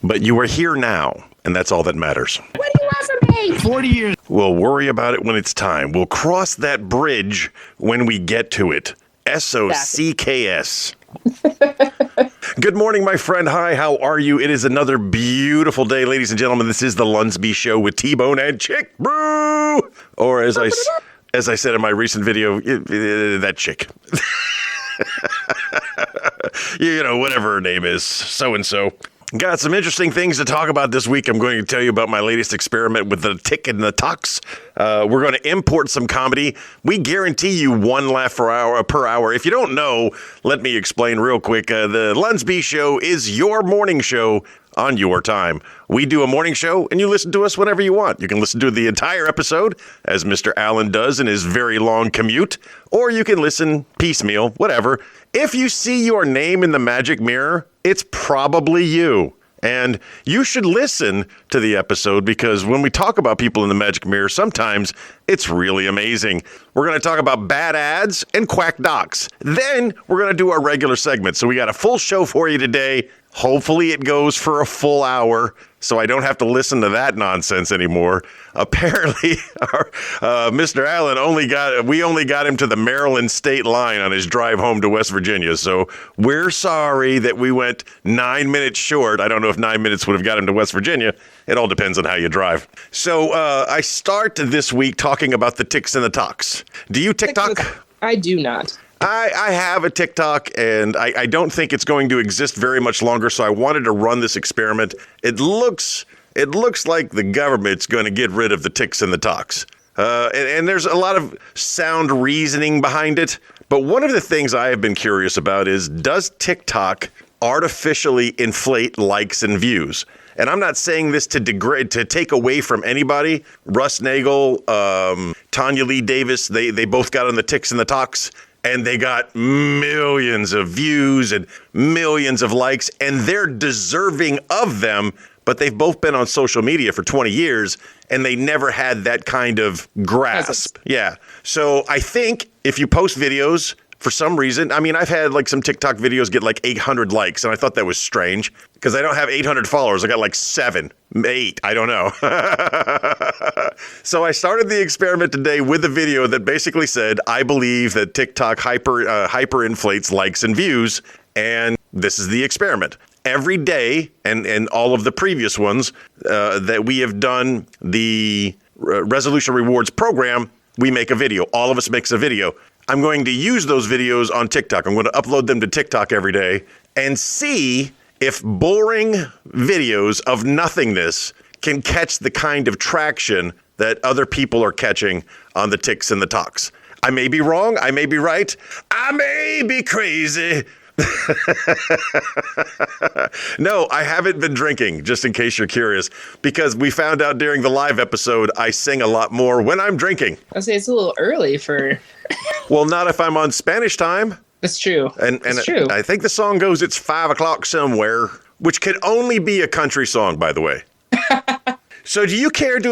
But you are here now, and that's all that matters. What do you want from me? 40 years. We'll worry about it when it's time. We'll cross that bridge when we get to it. SOCKS. Good morning, my friend. Hi, how are you? It is another beautiful day, ladies and gentlemen. This is the Lunsby Show with T-Bone and Chick Brew. Or as I said in my recent video, that chick. You know, whatever her name is, so-and-so. Got some interesting things to talk about this week. I'm going to tell you about my latest experiment with the tick and the toks. We're going to import some comedy. We guarantee you one laugh per hour. If you don't know, let me explain real quick. The Lunsby Show is your morning show on your time. We do a morning show, and you listen to us whenever you want. You can listen to the entire episode, as Mr. Allen does in his very long commute, or you can listen piecemeal, whatever. If you see your name in the magic mirror, it's probably you. And you should listen to the episode because when we talk about people in the magic mirror, sometimes it's really amazing. We're going to talk about bad ads and quack docs. Then we're going to do our regular segment. So we got a full show for you today. Hopefully it goes for a full hour so I don't have to listen to that nonsense anymore. Apparently, Mr. Allen we only got him to the Maryland state line on his drive home to West Virginia. So we're sorry that we went 9 minutes short. I don't know if 9 minutes would have got him to West Virginia. It all depends on how you drive. So I start this week talking about the tiks and the toks. Do you TikTok? I do not. I have a TikTok, and I don't think it's going to exist very much longer, so I wanted to run this experiment. It looks like the government's going to get rid of the tiks and the toks. And there's a lot of sound reasoning behind it. But one of the things I have been curious about is, does TikTok artificially inflate likes and views? And I'm not saying this to degrade, to take away from anybody. Russ Nagel, Tanyalee Davis, they both got on the tiks and the toks. And they got millions of views and millions of likes, and they're deserving of them, but they've both been on social media for 20 years, and they never had that kind of grasp. Yeah. So I think if you post videos, for some reason, I mean, I've had like some TikTok videos get like 800 likes, and I thought that was strange because I don't have 800 followers. I got like 7, 8, I don't know. So I started the experiment today with a video that basically said, I believe that TikTok hyperinflates likes and views, and this is the experiment. Every day, and all of the previous ones that we have done the Resolution Rewards program, we make a video. All of us makes a video. I'm going to use those videos on TikTok. I'm going to upload them to TikTok every day and see if boring videos of nothingness can catch the kind of traction that other people are catching on the tiks and the toks. I may be wrong. I may be right. I may be crazy. No, I haven't been drinking, just in case you're curious, because we found out during the live episode I sing a lot more when I'm drinking. I'll say it's a little early for... Well, not if I'm on Spanish time. That's true. And it's true. I think the song goes, it's 5 o'clock somewhere, which could only be a country song, by the way. So do you care to,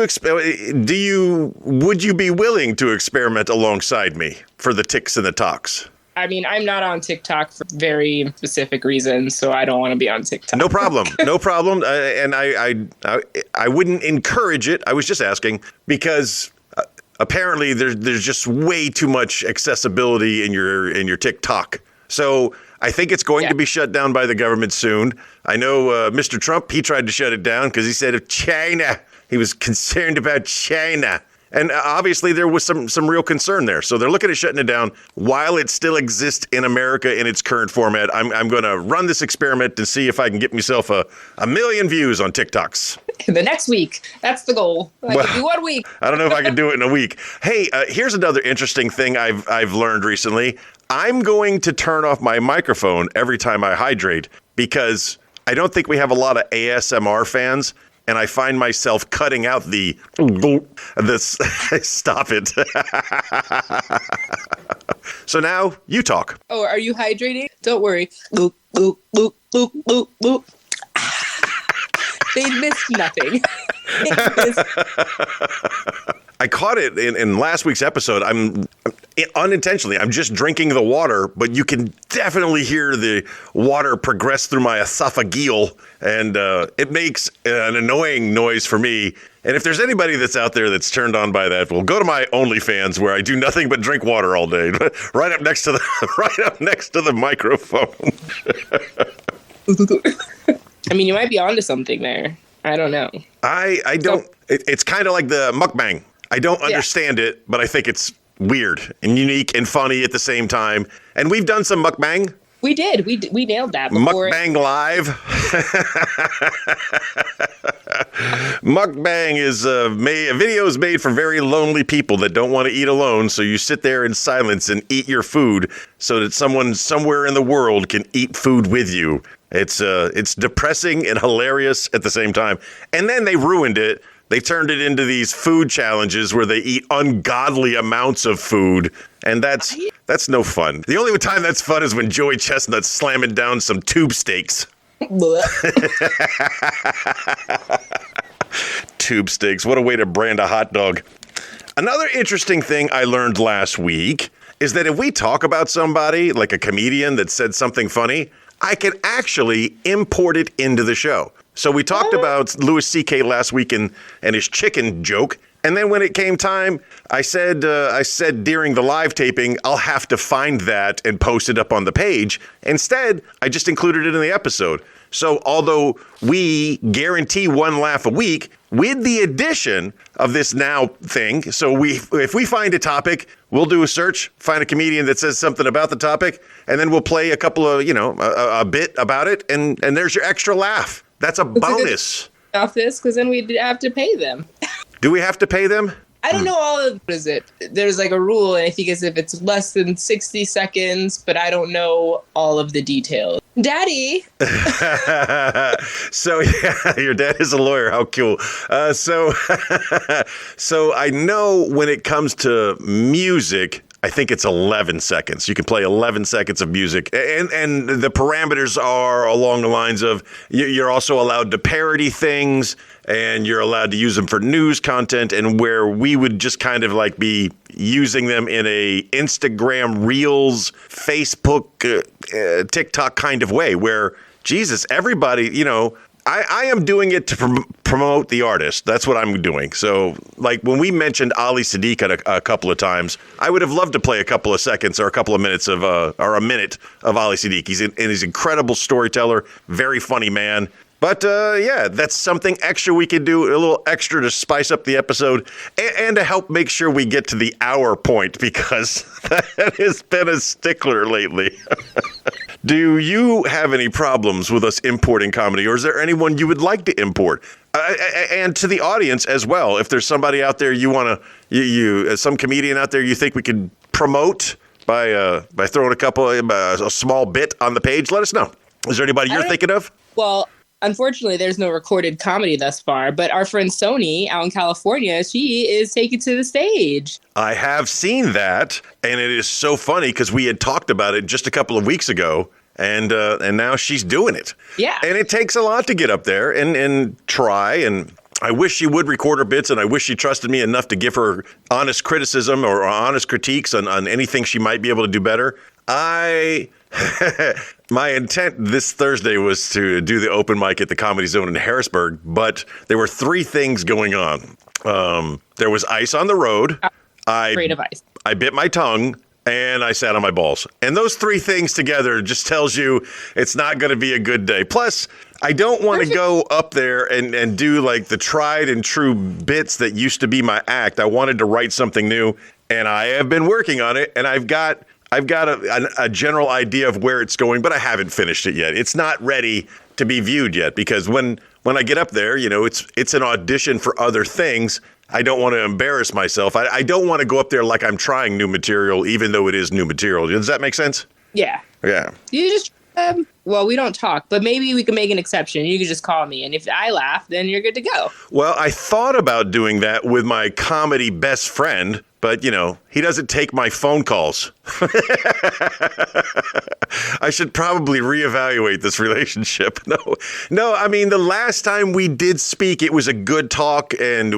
would you be willing to experiment alongside me for the tiks and the toks? I mean, I'm not on TikTok for very specific reasons, so I don't want to be on TikTok. No problem. No problem. And I wouldn't encourage it. I was just asking because apparently there's just way too much accessibility in your TikTok. So I think it's going to be shut down by the government soon. I know Mr. Trump, he tried to shut it down because he said of China. He was concerned about China. And obviously there was some real concern there. So they're looking at shutting it down while it still exists in America in its current format. I'm going to run this experiment to see if I can get myself a million views on TikToks. The next week. That's the goal. I can do 1 week. I don't know if I can do it in a week. Hey, here's another interesting thing I've learned recently. I'm going to turn off my microphone every time I hydrate because I don't think we have a lot of ASMR fans. And I find myself cutting out this. Stop it. So now you talk. Oh, are you hydrating? Don't worry. They missed nothing. I caught it in last week's episode. unintentionally. I'm just drinking the water, but you can definitely hear the water progress through my esophageal, and it makes an annoying noise for me. And if there's anybody that's out there that's turned on by that, well, go to my OnlyFans where I do nothing but drink water all day, right up next to the microphone. I mean, you might be onto something there. I don't know. I don't. It's kind of like the mukbang. I don't understand it, but I think it's weird and unique and funny at the same time. And we've done some mukbang. We did. We nailed that before. Mukbang Live. Mukbang is videos made for very lonely people that don't want to eat alone. So you sit there in silence and eat your food so that someone somewhere in the world can eat food with you. It's depressing and hilarious at the same time. And then they ruined it. They turned it into these food challenges where they eat ungodly amounts of food, and that's no fun. The only time that's fun is when Joey Chestnut's slamming down some tube steaks. Tube steaks, what a way to brand a hot dog. Another interesting thing I learned last week is that if we talk about somebody, like a comedian that said something funny, I can actually import it into the show. So we talked about Louis C.K. last week and his chicken joke. And then when it came time, I said during the live taping, I'll have to find that and post it up on the page. Instead, I just included it in the episode. So although we guarantee one laugh a week, with the addition of this now thing, so if we find a topic, we'll do a search, find a comedian that says something about the topic, and then we'll play a couple of, a bit about it, and there's your extra laugh. That's a bonus. Off this, because then we'd have to pay them. Do we have to pay them? I don't know all of what is it. There's like a rule, and I think as if it's less than 60 seconds, but I don't know all of the details. Daddy! So, yeah, your dad is a lawyer. How cool. So I know when it comes to music, I think it's 11 seconds. You can play 11 seconds of music. And the parameters are along the lines of you're also allowed to parody things, and you're allowed to use them for news content, and where we would just kind of like be using them in a Instagram Reels, Facebook, TikTok kind of way where, Jesus, everybody, I am doing it to promote the artist. That's what I'm doing. So, like, when we mentioned Ali Siddiq a couple of times, I would have loved to play a couple of seconds or a couple of minutes of, or a minute of Ali Siddiq. He's an incredible storyteller, very funny man. But, yeah, that's something extra we could do, a little extra to spice up the episode and to help make sure we get to the hour point, because that has been a stickler lately. Do you have any problems with us importing comedy, or is there anyone you would like to import? And to the audience as well, if there's somebody out there you want to, some comedian out there you think we could promote by throwing a small bit on the page, let us know. Is there anybody you're thinking of? Well, unfortunately, there's no recorded comedy thus far, but our friend Soni out in California, she is taken to the stage. I have seen that, and it is so funny because we had talked about it just a couple of weeks ago, and now she's doing it. Yeah. And it takes a lot to get up there and try, and I wish she would record her bits, and I wish she trusted me enough to give her honest criticism or honest critiques on anything she might be able to do better. My intent this Thursday was to do the open mic at the Comedy Zone in Harrisburg, but there were three things going on. There was ice on the road. Afraid of ice. I bit my tongue, and I sat on my balls. And those three things together just tells you it's not going to be a good day. Plus, I don't want to go up there and do like the tried and true bits that used to be my act. I wanted to write something new, and I have been working on it, and I've got a general idea of where it's going, but I haven't finished it yet. It's not ready to be viewed yet, because when I get up there, it's an audition for other things. I don't want to embarrass myself. I don't want to go up there like I'm trying new material, even though it is new material. Does that make sense? Yeah. Yeah. You just Well, we don't talk, but maybe we can make an exception. You can just call me, and if I laugh, then you're good to go. Well, I thought about doing that with my comedy best friend, but, he doesn't take my phone calls. I should probably reevaluate this relationship. No, I mean, the last time we did speak, it was a good talk, and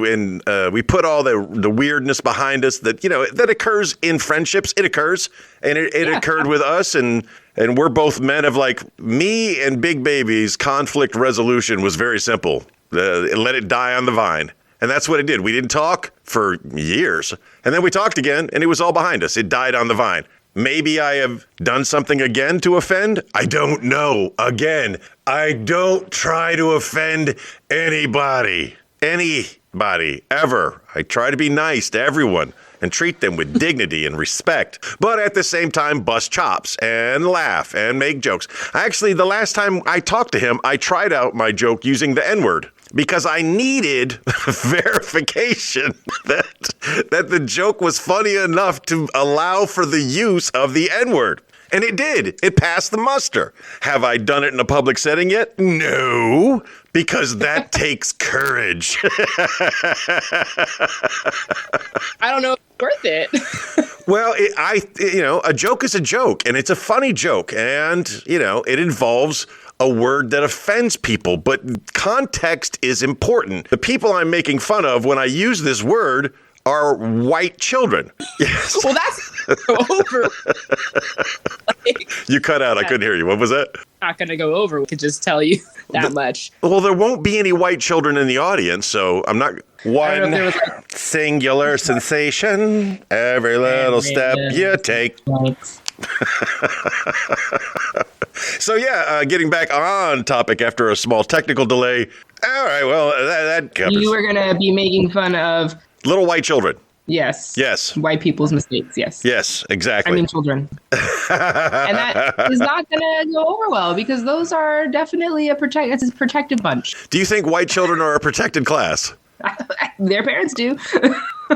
we put all the weirdness behind us that occurs in friendships. It occurs, and it occurred with us, and we're both men of me and Big Baby's conflict resolution was very simple. Let it die on the vine. And that's what it did. We didn't talk for years. And then we talked again, and it was all behind us. It died on the vine. Maybe I have done something again to offend. I don't know. Again, I don't try to offend anybody. Anybody, ever. I try to be nice to everyone and treat them with dignity and respect, but at the same time bust chops and laugh and make jokes. Actually, the last time I talked to him, I tried out my joke using the N-word because I needed verification that the joke was funny enough to allow for the use of the N-word. And it did. It passed the muster. Have I done it in a public setting yet? No, because that takes courage. I don't know if it's worth it. Well, a joke is a joke, and it's a funny joke, and, it involves a word that offends people, but context is important. The people I'm making fun of when I use this word are white children. Yes. Well, that's over. You cut out. I couldn't hear you. What was that? Not going to go over. We could just tell you that much. Well, there won't be any white children in the audience, so I'm not. One singular sensation, every little step you take. So, getting back on topic after a small technical delay. All right, well, that covers. You were going to be making fun of little white children. Yes. Yes. White people's mistakes, yes. Yes, exactly. I mean children. And that is not going to go over well because those are definitely a protected bunch. Do you think white children are a protected class? Their parents do.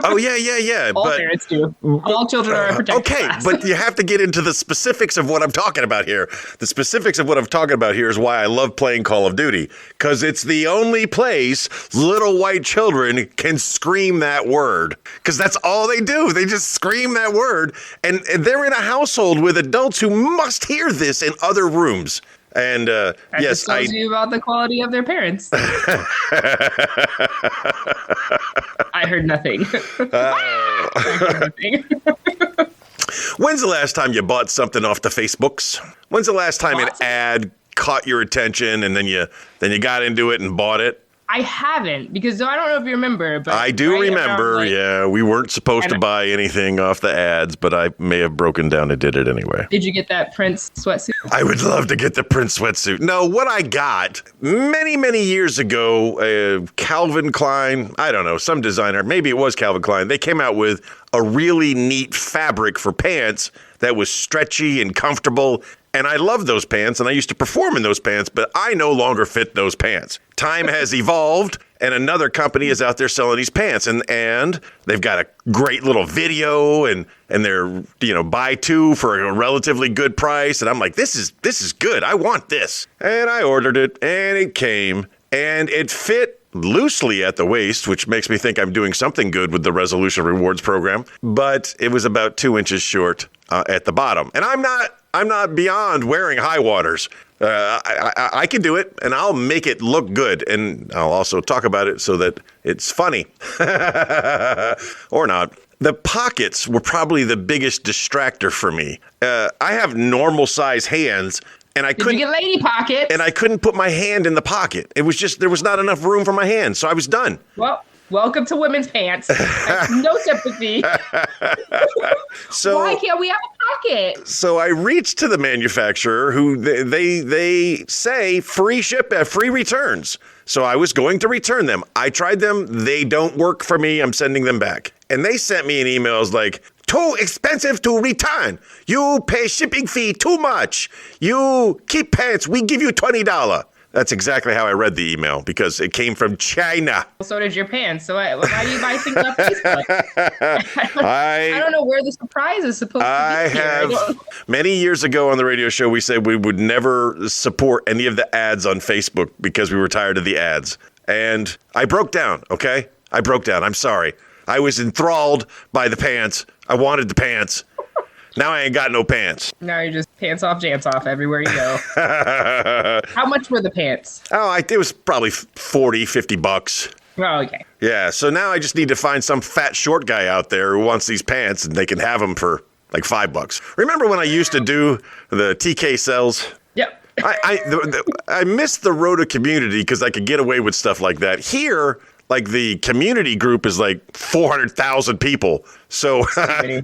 Oh, yeah. All parents do. All children are a protected class. But you have to get into the specifics of what I'm talking about here. The specifics of what I'm talking about here is why I love playing Call of Duty, because it's the only place little white children can scream that word, because that's all they do. They just scream that word, and they're in a household with adults who must hear this in other rooms. And yes, I told you about the quality of their parents. I heard nothing. I heard nothing. When's the last time you bought something off the Facebooks? When's the last time an ad caught your attention and then you got into it and bought it? I haven't, because I don't know if you remember, but I do remember. We weren't supposed to buy anything off the ads, but I may have broken down and did it anyway. Did you get that Prince sweatsuit? I would love to get the Prince sweatsuit. No, what I got many, many years ago, Calvin Klein, I don't know, some designer, maybe it was Calvin Klein, they came out with a really neat fabric for pants that was stretchy and comfortable. And I love those pants, and I used to perform in those pants, but I no longer fit those pants. Time has evolved, and another company is out there selling these pants, and they've got a great little video, and they're buy two for a relatively good price, and I'm like, this is good. I want this, and I ordered it, and it came, and it fit loosely at the waist, which makes me think I'm doing something good with the Resolution Rewards program, but it was about 2 inches short at the bottom, and I'm not beyond wearing high waters. I can do it, and I'll make it look good, and I'll also talk about it so that it's funny. Or not. The pockets were probably the biggest distractor for me. I have normal size hands, and Did you get lady pockets? And I couldn't put my hand in the pocket. It was just, there was not enough room for my hand, so I was done. Well, welcome to women's pants. No sympathy. So why can't we have a pocket? So I reached to the manufacturer, who they say free returns. So I was going to return them. I tried them. They don't work for me. I'm sending them back. And they sent me an email like, too expensive to return. You pay shipping fee too much. You keep pants. We give you $20. That's exactly how I read the email, because it came from China. So did your pants. So why do you buy things off Facebook? I don't know where the surprise is supposed to be here. Many years ago on the radio show, we said we would never support any of the ads on Facebook because we were tired of the ads. And I broke down, okay? I broke down. I'm sorry. I was enthralled by the pants. I wanted the pants. Now I ain't got no pants. Now you're just pants off, jants off everywhere you go. How much were the pants? Oh, it was probably $40-$50. Oh, okay. Yeah, so now I just need to find some fat short guy out there who wants these pants, and they can have them for like $5. Remember when I used to do the TK sales? Yep. I missed the Rhoda community because I could get away with stuff like that. Here, like the community group is like 400,000 people. So I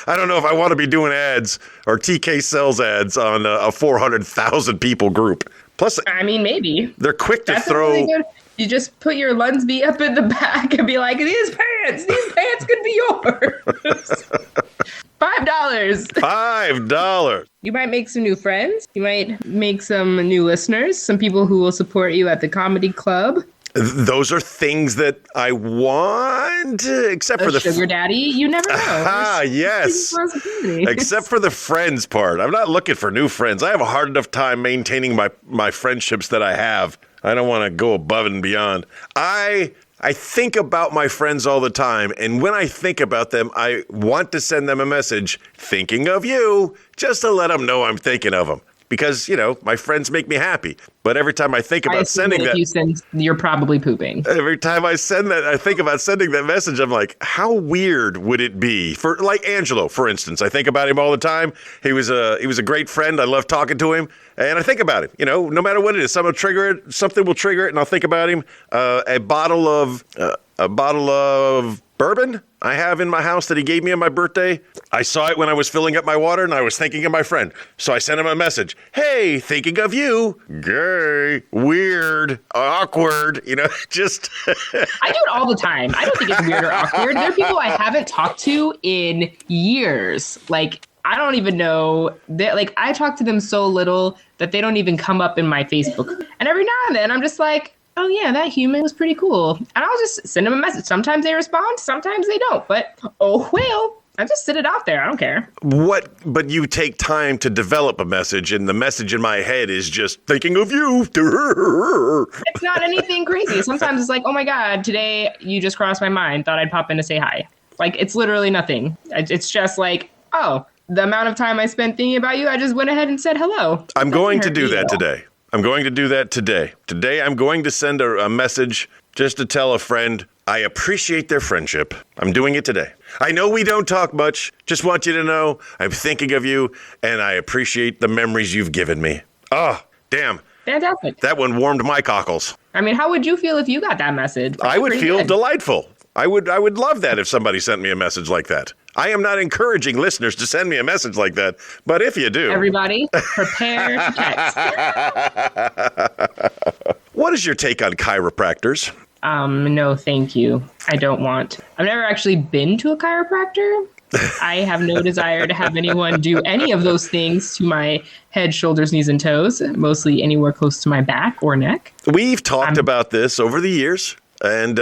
don't know if I want to be doing ads or TK sells ads on a 400,000 people group. Plus, I mean, maybe. They're quick to That's throw. Really good. You just put your Lunsby up in the back and be like, these pants could be yours. $5. $5. You might make some new friends. You might make some new listeners, some people who will support you at the comedy club. Those are things that I want, except for the sugar daddy. You never know. Yes. Except for the friends part. I'm not looking for new friends. I have a hard enough time maintaining my friendships that I have. I don't want to go above and beyond. I think about my friends all the time, and when I think about them, I want to send them a message, thinking of you, just to let them know I'm thinking of them. Because, my friends make me happy. But every time I think about sending that... you're probably pooping. Every time I think about sending that message, I'm like, how weird would it be? For like Angelo, for instance. I think about him all the time. He was a great friend. I love talking to him. And I think about him. No matter what it is, something will trigger it, and I'll think about him. A bottle of bourbon I have in my house that he gave me on my birthday. I saw it when I was filling up my water, and I was thinking of my friend. So I sent him a message. Hey, thinking of you. Gay, weird, awkward, just... I do it all the time. I don't think it's weird or awkward. There are people I haven't talked to in years. Like, I don't even know. I talk to them so little that they don't even come up in my Facebook. And every now and then, I'm just like... oh yeah, that human was pretty cool. And I'll just send them a message. Sometimes they respond, sometimes they don't. But, oh well, I just sit it out there. I don't care. But you take time to develop a message, and the message in my head is just thinking of you. It's not anything crazy. Sometimes it's like, oh my God, today you just crossed my mind. Thought I'd pop in to say hi. Like, it's literally nothing. It's just like, oh, the amount of time I spent thinking about you, I just went ahead and said hello. I'm going to do that today. I'm going to do that today. Today, I'm going to send a message just to tell a friend I appreciate their friendship. I'm doing it today. I know we don't talk much. Just want you to know I'm thinking of you, and I appreciate the memories you've given me. Oh, damn. Fantastic. That one warmed my cockles. I mean, how would you feel if you got that message? I would feel delightful. I would love that if somebody sent me a message like that. I am not encouraging listeners to send me a message like that, but if you do... Everybody, prepare to text. What is your take on chiropractors? No, thank you. I don't want. I've never actually been to a chiropractor. I have no desire to have anyone do any of those things to my head, shoulders, knees, and toes, mostly anywhere close to my back or neck. We've talked about this over the years. And,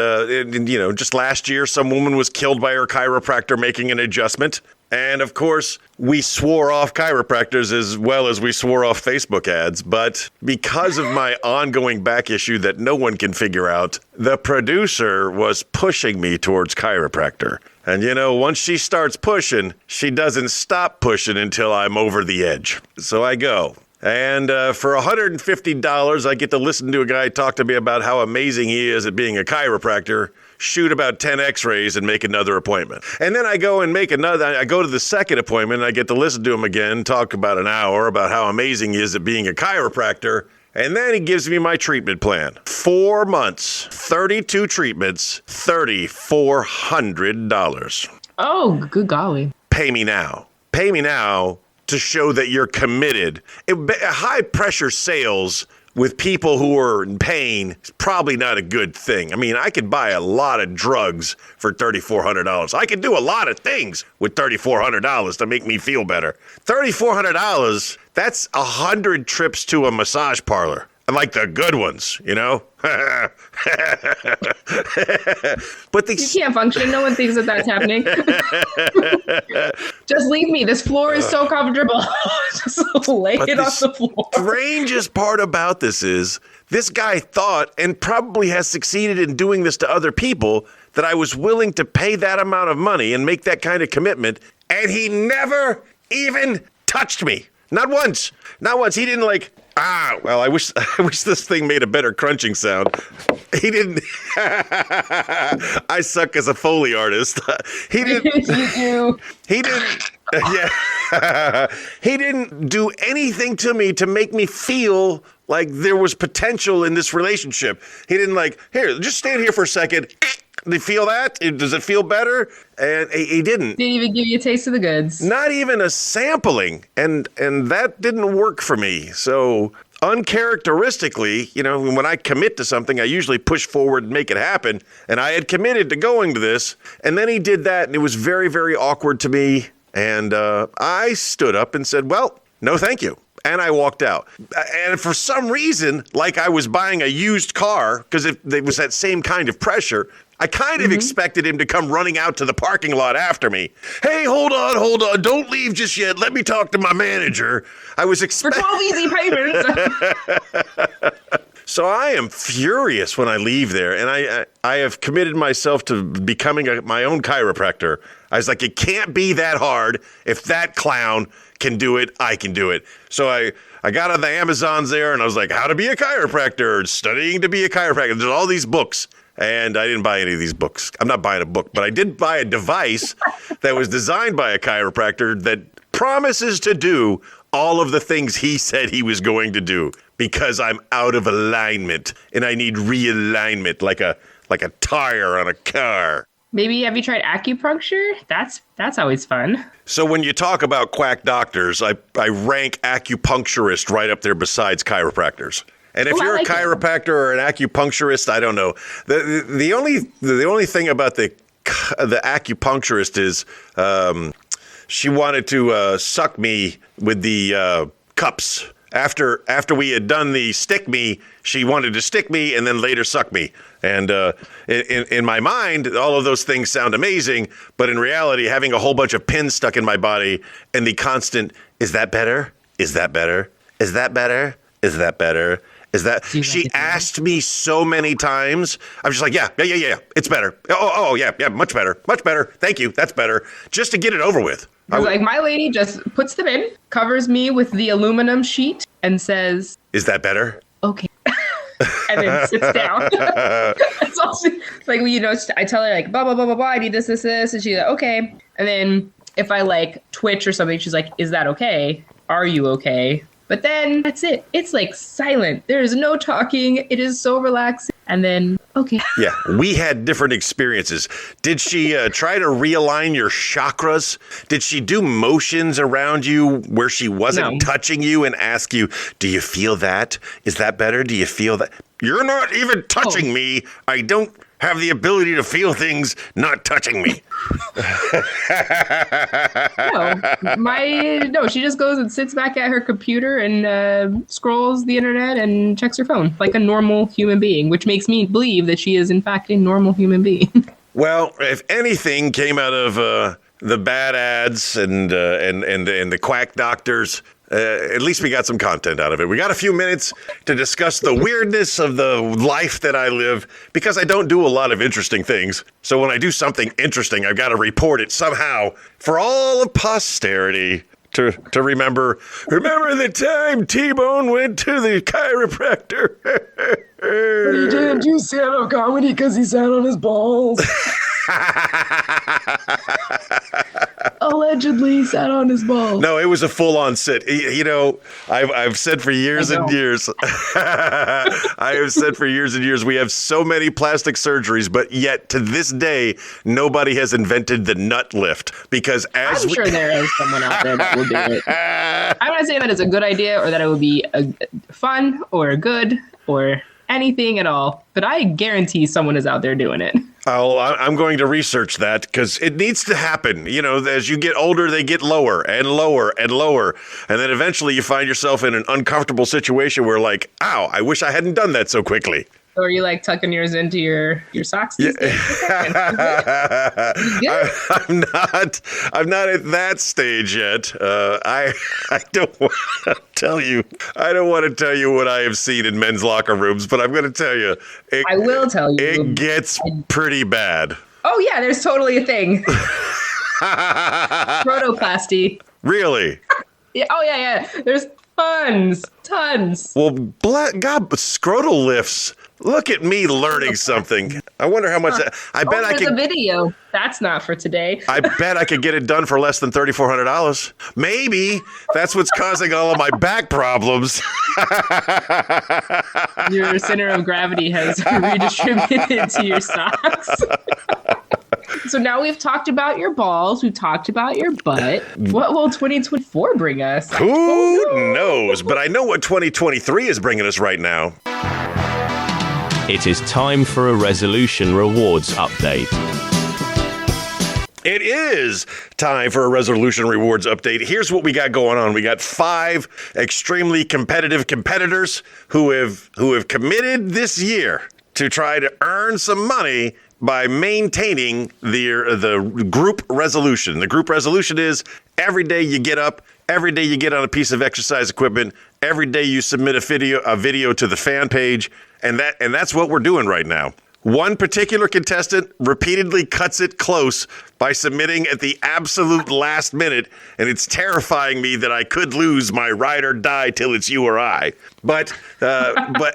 just last year, some woman was killed by her chiropractor making an adjustment. And, of course, we swore off chiropractors as well as we swore off Facebook ads. But because of my ongoing back issue that no one can figure out, the producer was pushing me towards chiropractor. And, once she starts pushing, she doesn't stop pushing until I'm over the edge. So I go. And for $150, I get to listen to a guy talk to me about how amazing he is at being a chiropractor, shoot about 10 x-rays, and make another appointment. And then I go and I go to the second appointment, and I get to listen to him again, talk about an hour about how amazing he is at being a chiropractor. And then he gives me my treatment plan. 4 months, 32 treatments, $3,400. Oh, good golly. Pay me now. Pay me now. To show that you're committed. High pressure sales with people who are in pain is probably not a good thing. I mean, I could buy a lot of drugs for $3,400. I could do a lot of things with $3,400 to make me feel better. $3,400, that's 100 trips to a massage parlor. I like the good ones, you know? But You can't function. No one thinks that that's happening. Just leave me. This floor is so comfortable. Just lay it on the floor. Strangest part about this is this guy thought, and probably has succeeded in doing this to other people, that I was willing to pay that amount of money and make that kind of commitment, and he never even touched me. Not once. Not once. He didn't well, I wish this thing made a better crunching sound. He didn't. I suck as a Foley artist. He didn't. You do. He didn't. Yeah. He didn't do anything to me to make me feel like there was potential in this relationship. He didn't here, just stand here for a second. Do you feel that? Does it feel better? And he didn't. Didn't even give you a taste of the goods. Not even a sampling. And that didn't work for me. So uncharacteristically, when I commit to something, I usually push forward and make it happen. And I had committed to going to this. And then he did that. And it was very, very awkward to me. And I stood up and said, well, no, thank you. And I walked out. And for some reason, like I was buying a used car, because it was that same kind of pressure, I kind of expected him to come running out to the parking lot after me. Hey, hold on. Don't leave just yet. Let me talk to my manager. I was For 12 easy payments. So I am furious when I leave there, and I have committed myself to becoming my own chiropractor. I was like, it can't be that hard. If that clown can do it, I can do it. So I got on the Amazons there, and I was like, how to be a chiropractor, studying to be a chiropractor. There's all these books. And I didn't buy any of these books. I'm not buying a book, but I did buy a device that was designed by a chiropractor that promises to do all of the things he said he was going to do, because I'm out of alignment and I need realignment like a tire on a car. Maybe have you tried acupuncture? That's always fun. So when you talk about quack doctors, I rank acupuncturist right up there besides chiropractors. And if you're a chiropractor or an acupuncturist, I don't know. The only thing about the acupuncturist is she wanted to suck me with the cups. After we had done the stick me, she wanted to stick me and then later suck me. And in my mind, all of those things sound amazing, but in reality, having a whole bunch of pins stuck in my body and the constant, is that better? Is that better? Is that better? Is that better? Is that she asked me so many times. I'm just like, yeah, it's better. Oh, yeah, much better. Thank you, that's better. Just to get it over with. Like my lady just puts them in, covers me with the aluminum sheet, and says, "Is that better?" Okay, and then sits down. That's all like I tell her blah blah blah blah blah. I need this, and she's like, okay. And then if I twitch or something, she's like, "Is that okay? Are you okay?" But then that's it. It's silent. There's no talking. It is so relaxing. And then, okay. Yeah, we had different experiences. Did she try to realign your chakras? Did she do motions around you where she wasn't touching you and ask you, do you feel that? Is that better? Do you feel that? You're not even touching me. I don't have the ability to feel things not touching me. No, she just goes and sits back at her computer and scrolls the internet and checks her phone like a normal human being, which makes me believe that she is in fact a normal human being. Well, if anything came out of the bad ads and the quack doctors, at least we got some content out of it. We got a few minutes to discuss the weirdness of the life that I live, because I don't do a lot of interesting things. So when I do something interesting, I've got to report it somehow for all of posterity to remember. Remember the time T-Bone went to the chiropractor? But he didn't do stand-up comedy because he sat on his balls. Allegedly sat on his balls. No, it was a full-on sit. I've said for years and years. I have said for years and years, we have so many plastic surgeries, but yet to this day, nobody has invented the nut lift, because I'm sure there is someone out there that will do it. I'm not saying that it's a good idea or that it would be fun or good or anything at all, but I guarantee someone is out there doing it. I'm going to research that because it needs to happen. You know, as you get older, they get lower and lower and lower. And then eventually you find yourself in an uncomfortable situation where like, ow, I wish I hadn't done that so quickly. Or are you like tucking yours into your socks? Yeah. I'm not at that stage yet. I don't want to tell you. I don't want to tell you what I have seen in men's locker rooms, but I'm going to tell you. I will tell you. It gets pretty bad. Oh yeah, there's totally a thing. Scrotoplasty. Really? Yeah. Oh yeah. There's tons. Well, God, scrotal lifts. Look at me learning something. I wonder how much. I bet I could. There's a video. That's not for today. I bet I could get it done for less than $3,400. Maybe that's what's causing all of my back problems. Your center of gravity has redistributed to your socks. So now we've talked about your balls. We've talked about your butt. What will 2024 bring us? Who knows? But I know what 2023 is bringing us right now. It is time for a resolution rewards update. It is time for a resolution rewards update. Here's what we got going on. We got 5 extremely competitive competitors who have committed this year to try to earn some money by maintaining the group resolution. The group resolution is every day you get up, every day you get on a piece of exercise equipment, every day you submit a video to the fan page, and that's what we're doing right now. One particular contestant repeatedly cuts it close by submitting at the absolute last minute, and it's terrifying me that I could lose my ride or die till it's you or I. But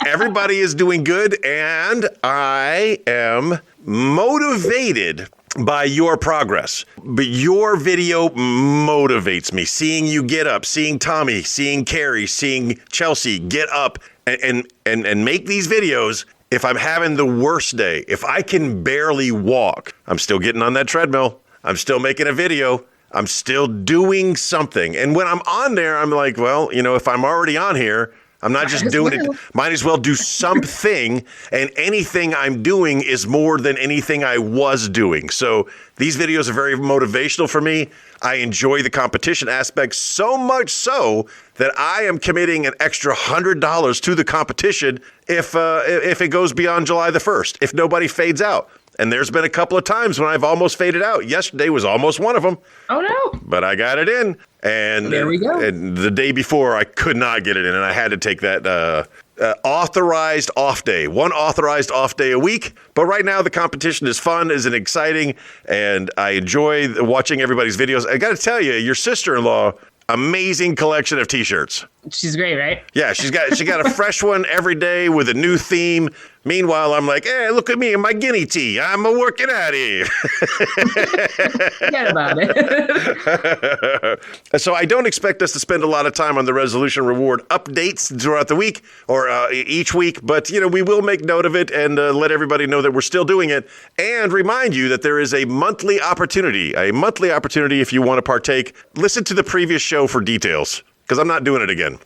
everybody is doing good, and I am motivated by your progress. But your video motivates me. Seeing you get up, seeing Tommy, seeing Carrie, seeing Chelsea get up and make these videos. If I'm having the worst day, if I can barely walk, I'm still getting on that treadmill. I'm still making a video. I'm still doing something. And when I'm on there, I'm like, well, you know, if I'm already on here, I'm not just doing it. Might as well do something. And anything I'm doing is more than anything I was doing. So these videos are very motivational for me. I enjoy the competition aspect so much so that I am committing an extra $100 to the competition if it goes beyond July the 1st, if nobody fades out. And there's been a couple of times when I've almost faded out. Yesterday was almost one of them. Oh, no. But I got it in. And there we go. And the day before, I could not get it in, and I had to take that authorized off day. One authorized off day a week. But right now, the competition is fun, is exciting, and I enjoy watching everybody's videos. I got to tell you, your sister-in-law, amazing collection of T-shirts. She's great, right? Yeah, she got a fresh one every day with a new theme. Meanwhile, I'm like, hey, look at me in my guinea tee. I'm working out here. Forget about it. So I don't expect us to spend a lot of time on the resolution reward updates throughout the week or each week, but you know, we will make note of it and let everybody know that we're still doing it, and remind you that there is a monthly opportunity if you want to partake. Listen to the previous show for details, because I'm not doing it again.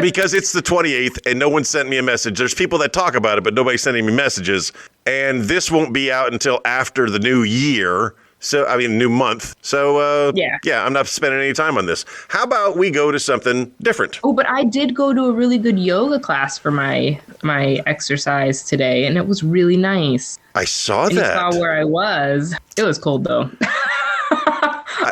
Because it's the 28th and no one sent me a message. There's people that talk about it, but nobody's sending me messages. And this won't be out until after the new year. So, I mean, new month. So, yeah, I'm not spending any time on this. How about we go to something different? Oh, but I did go to a really good yoga class for my exercise today, and it was really nice. I saw and that. You saw where I was. It was cold, though.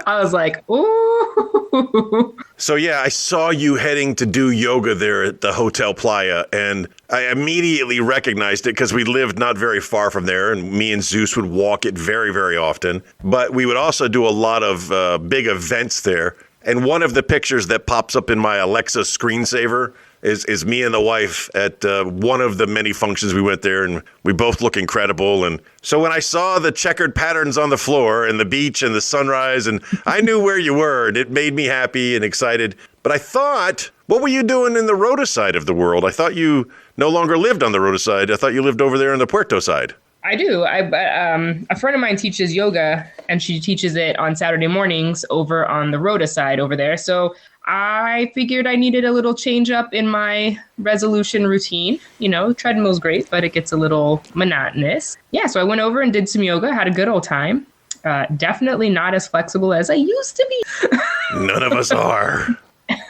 I was like, ooh. So, yeah, I saw you heading to do yoga there at the Hotel Playa, and I immediately recognized it because we lived not very far from there, and me and Zeus would walk it very, very often. But we would also do a lot of big events there. And one of the pictures that pops up in my Alexa screensaver is me and the wife at one of the many functions we went there, and we both look incredible. And so when I saw the checkered patterns on the floor and the beach and the sunrise, and I knew where you were, and it made me happy and excited. But I thought, what were you doing in the Rota side of the world? I thought you no longer lived on the Rota side. I thought you lived over there on the Puerto side. I do. A friend of mine teaches yoga, and she teaches it on Saturday mornings over on the Rota side over there. So I figured I needed a little change up in my resolution routine. You know, treadmill's great, but it gets a little monotonous. Yeah, so I went over and did some yoga, had a good old time. Definitely not as flexible as I used to be. None of us are.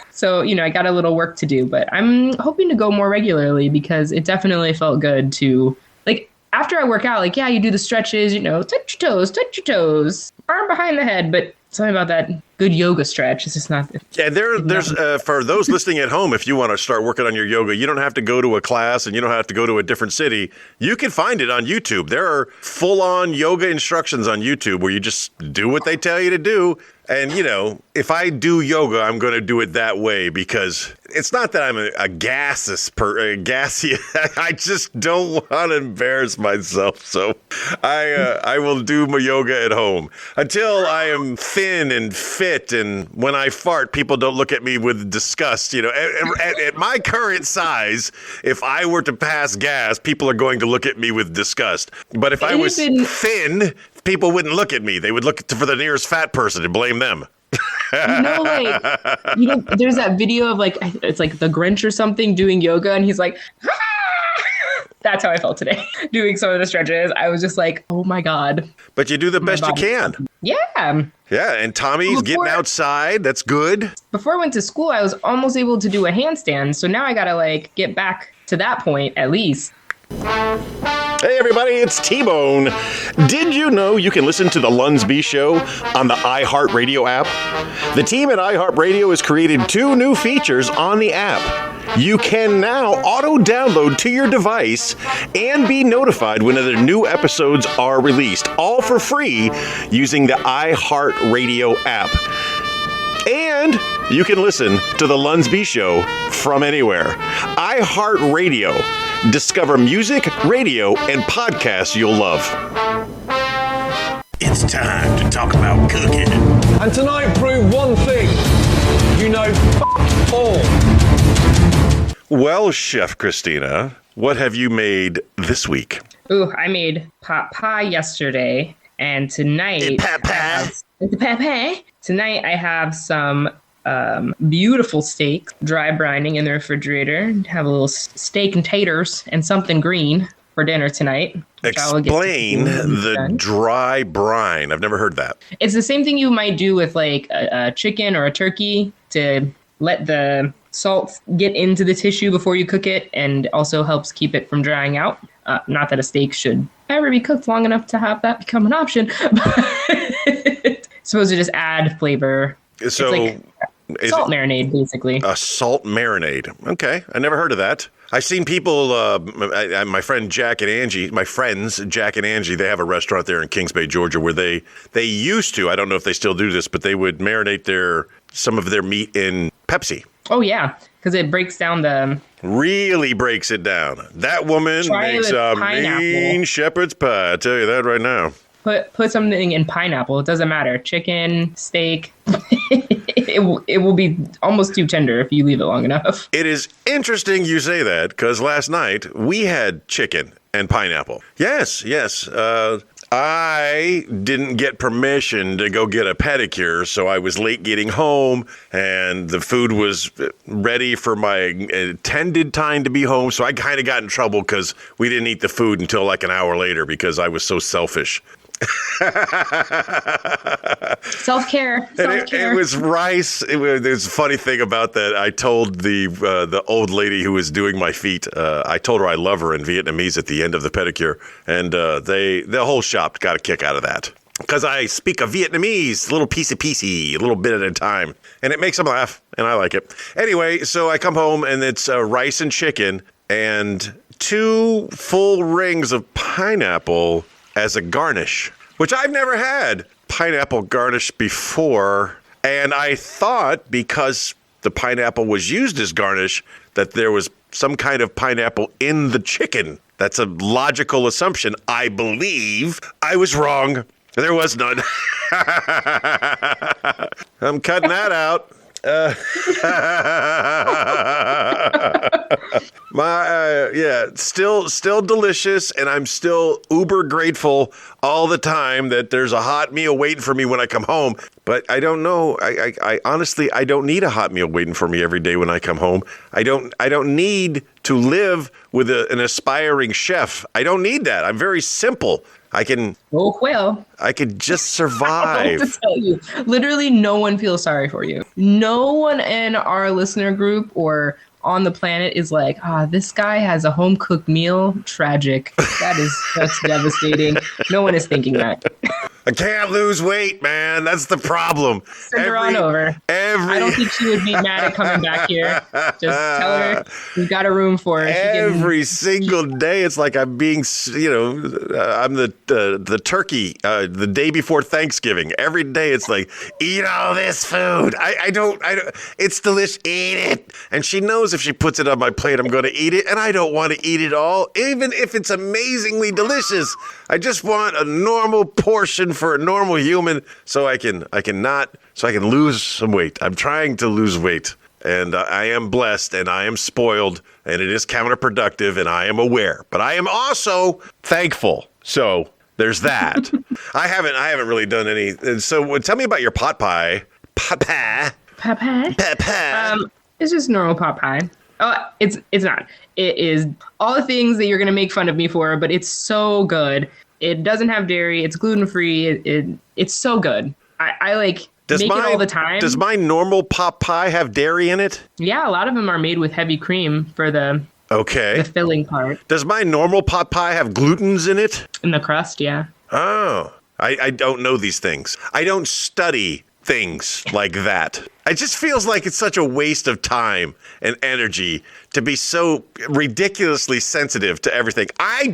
So, you know, I got a little work to do, but I'm hoping to go more regularly because it definitely felt good to, like, after I work out, like, yeah, you do the stretches, you know, touch your toes, arm behind the head, but something about that good yoga stretch. It's just not. Yeah, there's for those listening at home, if you want to start working on your yoga, you don't have to go to a class and you don't have to go to a different city. You can find it on YouTube. There are full-on yoga instructions on YouTube where you just do what they tell you to do. And, you know, if I do yoga, I'm going to do it that way because it's not that I'm a gaseous I just don't want to embarrass myself. So I will do my yoga at home until I am thin and fit. And when I fart, people don't look at me with disgust. You know, at my current size, if I were to pass gas, people are going to look at me with disgust. But if I was thin, people wouldn't look at me. They would look for the nearest fat person and blame them. There's that video of like, it's like the Grinch or something doing yoga and he's like, ah! That's how I felt today doing some of the stretches. I was just like, oh my God. But you do the best you can. Yeah. Yeah. And Tommy's getting outside. That's good. Before I went to school, I was almost able to do a handstand. So now I got to like get back to that point at least. Hey everybody, it's T-Bone. Did you know you can listen to the Lunsby Show on the iHeartRadio app? The team at iHeartRadio has created 2 new features on the app. You can now auto-download to your device and be notified whenever new episodes are released, all for free using the iHeartRadio app. And you can listen to the Lunsby Show from anywhere. iHeartRadio. Discover music, radio, and podcasts you'll love. It's time to talk about cooking. And tonight proved one thing. You know all. Well, Chef Christina, what have you made this week? Ooh, I made pot pie yesterday, and tonight Tonight I have some beautiful steak, dry brining in the refrigerator. Have a little steak and taters and something green for dinner tonight. Explain the dry brine. I've never heard that. It's the same thing you might do with like a chicken or a turkey to let the salt get into the tissue before you cook it, and also helps keep it from drying out. Not that a steak should ever be cooked long enough to have that become an option, but supposed to just add flavor. So it's like salt marinade, basically. A salt marinade. Okay. I never heard of that. I've seen people, my friend Jack and Angie, my friends Jack and Angie, they have a restaurant there in Kings Bay, Georgia, where they used to, I don't know if they still do this, but they would marinate some of their meat in Pepsi. Oh, yeah, because it breaks down really breaks it down. That woman makes a mean shepherd's pie. I tell you that right now. Put something in pineapple. It doesn't matter. Chicken, steak. It will be almost too tender if you leave it long enough. It is interesting you say that because last night we had chicken and pineapple. Yes. I didn't get permission to go get a pedicure, so I was late getting home, and the food was ready for my intended time to be home, so I kind of got in trouble because we didn't eat the food until like an hour later because I was so selfish. Self-care. It was rice. There's a funny thing about that. I told the old lady who was doing my feet, I told her I love her in Vietnamese at the end of the pedicure, and the whole shop got a kick out of that. Because I speak a Vietnamese, a little piecey, a little bit at a time. And it makes them laugh, and I like it. Anyway, so I come home, and it's rice and chicken, and 2 full rings of pineapple as a garnish, which I've never had pineapple garnish before. And I thought because the pineapple was used as garnish that there was some kind of pineapple in the chicken. That's a logical assumption. I believe I was wrong. There was none. I'm cutting that out. Still delicious, and I'm still uber grateful all the time that there's a hot meal waiting for me when I come home. But I don't know. I honestly, I don't need a hot meal waiting for me every day when I come home. I don't need to live with an aspiring chef. I don't need that. I'm very simple. I could just survive. I have to tell you, literally no one feels sorry for you. No one in our listener group or on the planet is like, this guy has a home cooked meal. Tragic. That's devastating. No one is thinking that. I can't lose weight, man. That's the problem. Send her on over. I don't think she would be mad at coming back here. Just tell her we've got a room for her. Every single day, it's like I'm being, I'm the turkey the day before Thanksgiving. Every day, it's like, eat all this food. I don't. It's delicious. Eat it. And she knows if she puts it on my plate, I'm going to eat it, and I don't want to eat it all, even if it's amazingly delicious. I just want a normal portion for a normal human, so I can lose some weight. I'm trying to lose weight, and I am blessed, and I am spoiled, and it is counterproductive, and I am aware, but I am also thankful. So there's that. I haven't really done any. So tell me about your pot pie. Pot pie. Pot pie. It's just normal pot pie. Oh, it's not. It is all the things that you're gonna make fun of me for, but it's so good. It doesn't have dairy. It's gluten-free. It's so good. I make it all the time. Does my normal pot pie have dairy in it? Yeah, a lot of them are made with heavy cream for the filling part. Does my normal pot pie have glutens in it? In the crust, yeah. Oh, I don't know these things. I don't study things like that. It just feels like it's such a waste of time and energy to be so ridiculously sensitive to everything. I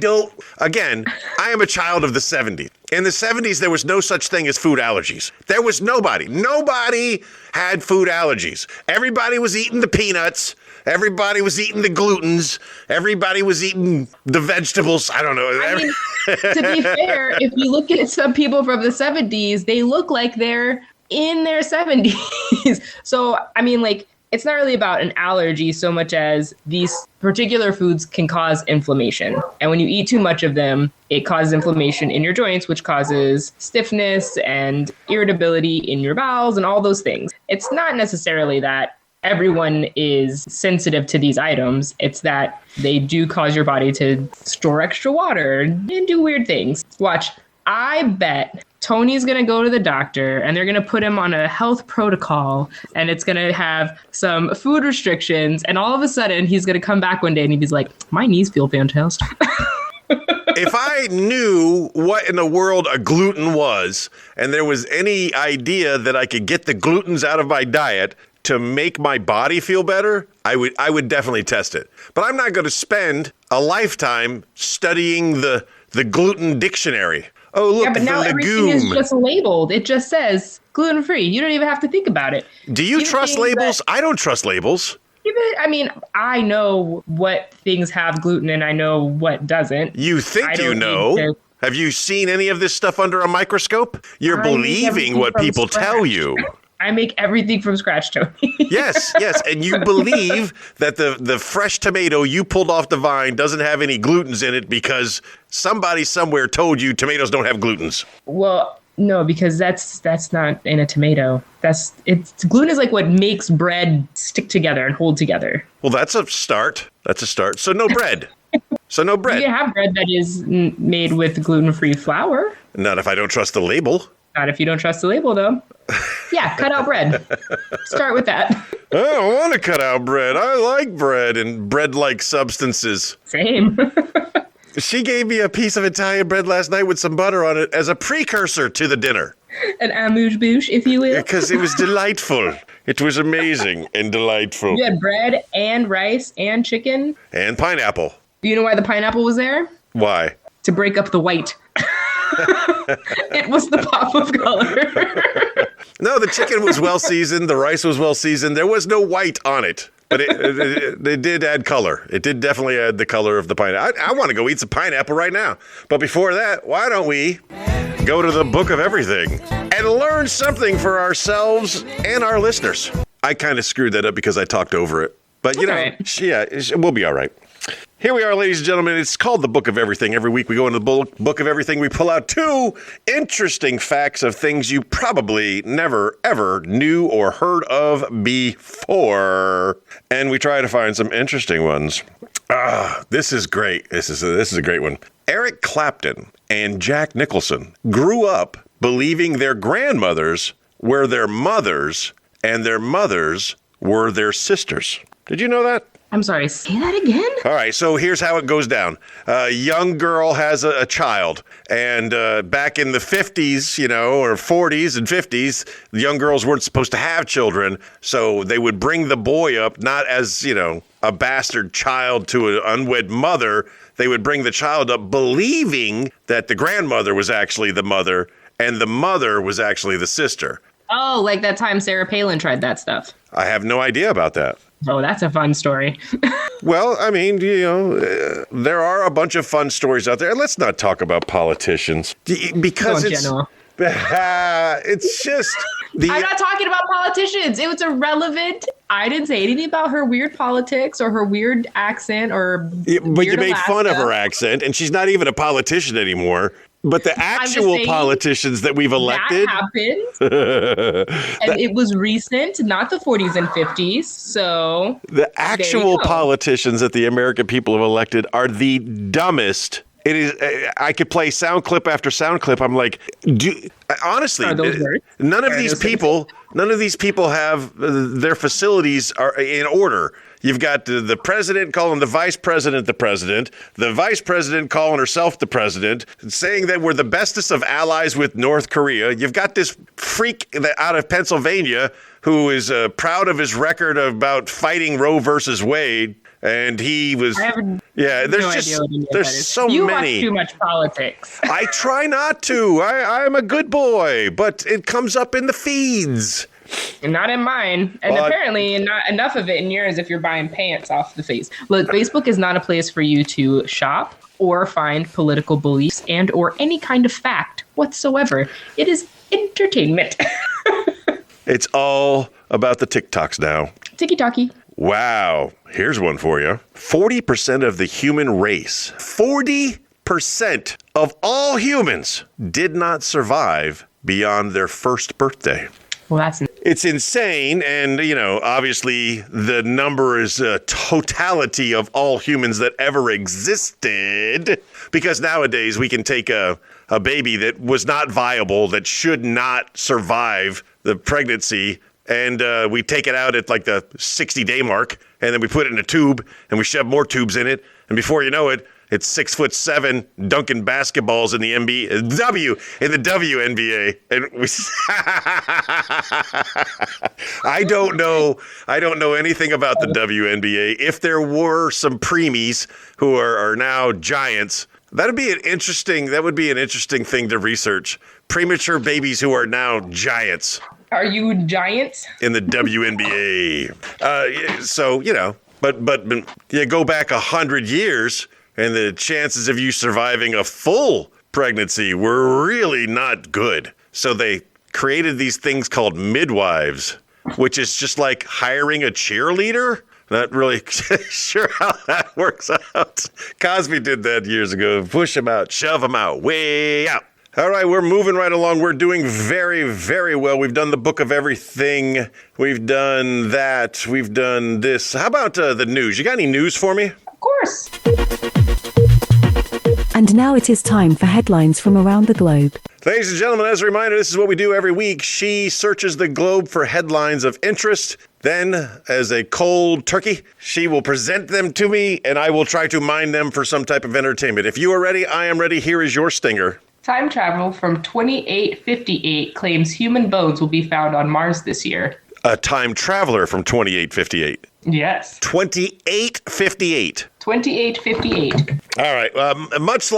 am a child of the 70s. In the 70s, there was no such thing as food allergies. There was nobody. Nobody had food allergies. Everybody was eating the peanuts. Everybody was eating the glutens. Everybody was eating the vegetables. I don't know. I mean, to be fair, if you look at some people from the 70s, they look like they're in their 70s. So, I mean, like, it's not really about an allergy so much as these particular foods can cause inflammation. And when you eat too much of them, it causes inflammation in your joints, which causes stiffness and irritability in your bowels and all those things. It's not necessarily that everyone is sensitive to these items. It's that they do cause your body to store extra water and do weird things. Watch, I bet Tony's going to go to the doctor and they're going to put him on a health protocol and it's going to have some food restrictions. And all of a sudden he's going to come back one day and he's like, my knees feel fantastic. If I knew what in the world a gluten was and there was any idea that I could get the glutens out of my diet to make my body feel better, I would definitely test it. But I'm not going to spend a lifetime studying the gluten dictionary. Oh, look, yeah, but now everything is just labeled. It just says gluten-free. You don't even have to think about it. Do you trust labels? I don't trust labels. I mean, I know what things have gluten and I know what doesn't. You think you know. Have you seen any of this stuff under a microscope? You're believing what people tell you. I make everything from scratch, Tony. Yes. And you believe that the fresh tomato you pulled off the vine doesn't have any glutens in it because somebody somewhere told you tomatoes don't have glutens. Well, no, because that's not in a tomato. Gluten is like what makes bread stick together and hold together. Well, that's a start. So no bread. You can have bread that is made with gluten-free flour. Not if I don't trust the label. Not if you don't trust the label, though. Yeah, cut out bread. Start with that. I don't want to cut out bread. I like bread and bread-like substances. Same. She gave me a piece of Italian bread last night with some butter on it as a precursor to the dinner. An amuse-bouche, if you will. Because it was delightful. It was amazing and delightful. You had bread and rice and chicken. And pineapple. You know why the pineapple was there? Why? To break up the white. It was the pop of color. No, the chicken was well seasoned. The rice was well seasoned. There was no white on it. But it did add color. It did definitely add the color of the pineapple. I want to go eat some pineapple right now. But before that, why don't we go to the book of everything and learn something for ourselves and our listeners? I kind of screwed that up because I talked over it. But, you know, right. Yeah, we'll be all right. Here we are, ladies and gentlemen. It's called the Book of Everything. Every week we go into the Book of Everything. We pull out 2 interesting facts of things you probably never, ever knew or heard of before. And we try to find some interesting ones. This is great. This is a great one. Eric Clapton and Jack Nicholson grew up believing their grandmothers were their mothers and their mothers were their sisters. Did you know that? I'm sorry, say that again? All right, so here's how it goes down. A young girl has a child, and back in the 50s, or 40s and 50s, the young girls weren't supposed to have children, so they would bring the boy up not as, a bastard child to an unwed mother. They would bring the child up believing that the grandmother was actually the mother, and the mother was actually the sister. Oh, like that time Sarah Palin tried that stuff. I have no idea about that. Oh, that's a fun story. Well, I mean, there are a bunch of fun stories out there. And let's not talk about politicians because it's just... I'm not talking about politicians. It was irrelevant. I didn't say anything about her weird politics or her weird accent or but you made fun of her accent, and she's not even a politician anymore. But the actual politicians that we've elected... That happened. And it was recent, not the 40s and 50s. So the actual politicians that the American people have elected are the dumbest. It is. I could play sound clip after sound clip. I'm like, honestly, none of these people have their facilities are in order. You've got the president calling the vice president the vice president calling herself the president, saying that we're the bestest of allies with North Korea. You've got this freak out of Pennsylvania who is proud of his record about fighting Roe versus Wade. And he was, there's so you many. You watch too much politics. I try not to. I'm a good boy, but it comes up in the feeds. Not in mine. And apparently not enough of it in yours if you're buying pants off the face. Look, Facebook is not a place for you to shop or find political beliefs and or any kind of fact whatsoever. It is entertainment. It's all about the TikToks now. Tiki-talkie. Wow. Here's one for you. 40% of the human race, 40% of all humans did not survive beyond their first birthday. Well, it's insane. And, obviously the number is a totality of all humans that ever existed. Because nowadays we can take a baby that was not viable, that should not survive the pregnancy, and we take it out at like the 60-day mark, and then we put it in a tube, and we shove more tubes in it, and before you know it, it's 6'7" dunking basketballs in the WNBA, and we. I don't know anything about the WNBA. If there were some preemies who are now giants, that would be an interesting thing to research. Premature babies who are now giants. Are you giants? In the WNBA. But you go back 100 years and the chances of you surviving a full pregnancy were really not good. So they created these things called midwives, which is just like hiring a cheerleader. Not really sure how that works out. Cosby did that years ago. Push them out, shove them out, way out. All right, we're moving right along. We're doing very, very well. We've done the Book of Everything. We've done that. We've done this. How about the news? You got any news for me? Of course. And now it is time for headlines from around the globe. Ladies and gentlemen, as a reminder, this is what we do every week. She searches the globe for headlines of interest. Then, as a cold turkey, she will present them to me, and I will try to mine them for some type of entertainment. If you are ready, I am ready. Here is your stinger. Time travel from 2858 claims human bones will be found on Mars this year. A time traveler from 2858. Yes. 2858. 2858. All right. Much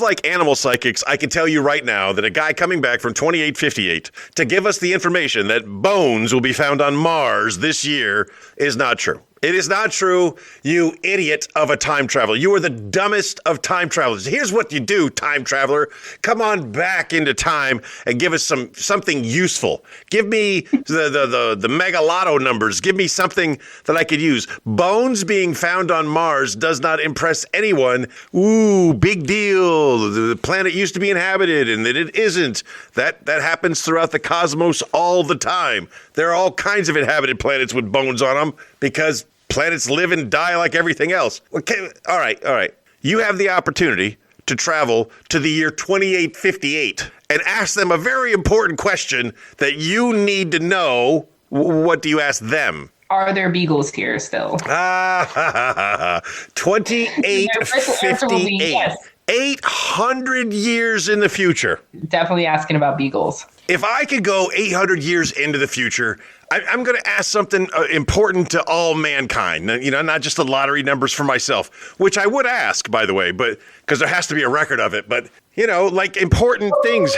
like animal psychics, I can tell you right now that a guy coming back from 2858 to give us the information that bones will be found on Mars this year is not true. It is not true, you idiot of a time traveler. You are the dumbest of time travelers. Here's what you do, time traveler. Come on back into time and give us something useful. Give me the mega lotto numbers. Give me something that I could use. Bones being found on Mars does not impress anyone. Ooh, big deal. The planet used to be inhabited and that it isn't. That happens throughout the cosmos all the time. There are all kinds of inhabited planets with bones on them because planets live and die like everything else. Okay, all right. You have the opportunity to travel to the year 2858 and ask them a very important question that you need to know. What do you ask them? Are there beagles here still? 2858. Yes. 800 years in the future. Definitely asking about beagles. If I could go 800 years into the future, I'm going to ask something important to all mankind. Not just the lottery numbers for myself, which I would ask, by the way, but because there has to be a record of it. But, like important things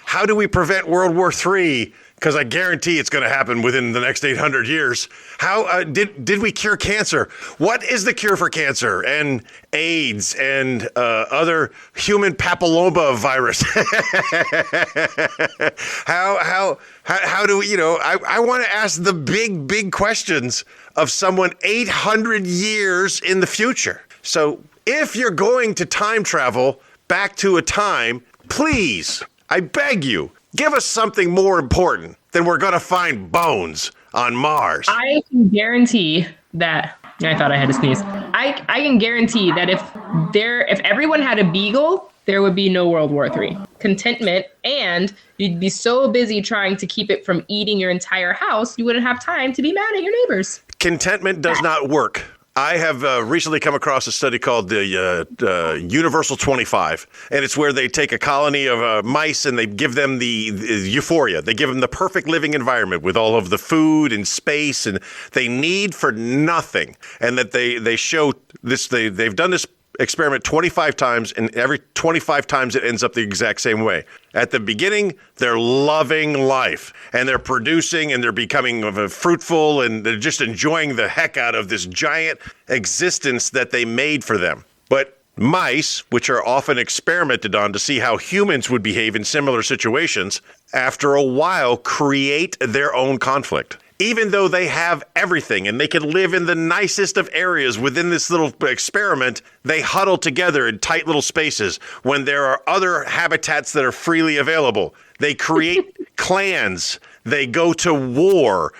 how do we prevent World War III? Because I guarantee it's going to happen within the next 800 years. How did we cure cancer? What is the cure for cancer and AIDS and other human papilloma virus? How do we, I want to ask the big questions of someone 800 years in the future. So if you're going to time travel back to a time, please, I beg you, give us something more important than we're going to find bones on Mars. I can guarantee that. I thought I had to sneeze. I can guarantee that if everyone had a beagle, there would be no World War III. Contentment, and you'd be so busy trying to keep it from eating your entire house, you wouldn't have time to be mad at your neighbors. Contentment does not work. I have recently come across a study called the Universal 25, and it's where they take a colony of mice and they give them the euphoria. They give them the perfect living environment with all of the food and space, and they need for nothing. And that they show this, they've done this experiment 25 times, and every 25 times it ends up the exact same way. At the beginning, they're loving life, and they're producing, and they're becoming fruitful, and they're just enjoying the heck out of this giant existence that they made for them. But mice, which are often experimented on to see how humans would behave in similar situations, after a while create their own conflict. Even though they have everything and they can live in the nicest of areas within this little experiment, they huddle together in tight little spaces when there are other habitats that are freely available. They create clans. They go to war.